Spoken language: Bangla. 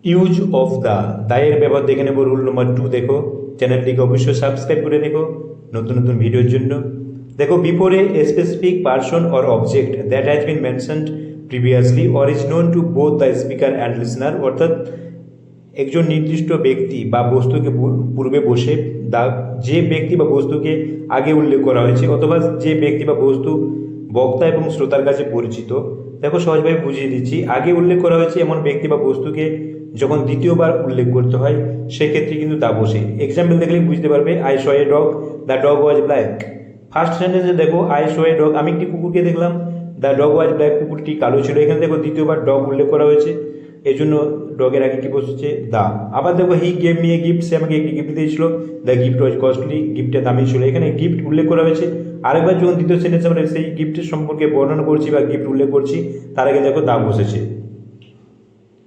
ইউজ অফ দায়ের ব্যবহার দেখে নেব। রুল নম্বর 2 দেখো, চ্যানেলটিকে অবশ্যই সাবস্ক্রাইব করে রেখো নতুন নতুন ভিডিওর জন্য। দেখো, বিফোরে a specific person or object that has been mentioned previously or is known to both the speaker and listener, অর্থাৎ একজন নির্দিষ্ট ব্যক্তি বা বস্তুকে পূর্বে বসে যে ব্যক্তি বা বস্তুকে আগে উল্লেখ করা হয়েছে, অথবা যে ব্যক্তি বা বস্তু বক্তা এবং শ্রোতার কাছে পরিচিত। দেখো, সহজভাবে বুঝিয়ে দিচ্ছি। আগে উল্লেখ করা হয়েছে এমন ব্যক্তি বা বস্তুকে যখন দ্বিতীয়বার উল্লেখ করতে হয় সেক্ষেত্রে কিন্তু তা বসে। এক্সাম্পল দেখলে বুঝতে পারবে, I saw a dog, the dog was black. First সেন্টেন্সে দেখো, আই শ এ ডগ, আমি একটি কুকুরকে দেখলাম, দ্য ডগ ওয়াজ ব্ল্যাক, কুকুরটি কালো ছিল। এখানে দেখো দ্বিতীয়বার ডগ উল্লেখ করা হয়েছে, এই জন্য ডগের আগে কি বসেছে দা। আবার দেখো, he gave me a gift, সে আমাকে একটি গিফট দিয়েছিল, দ্য গিফট ওয়াজ কস্টলি, গিফটের দামি ছিল। এখানে গিফট উল্লেখ করা হয়েছে। আরেকবার যখন দ্বিতীয় সেন্টেন্সে আমরা সেই গিফটের সম্পর্কে বর্ণনা করছি বা গিফট উল্লেখ করছি, তার আগে দেখো দা বসেছে।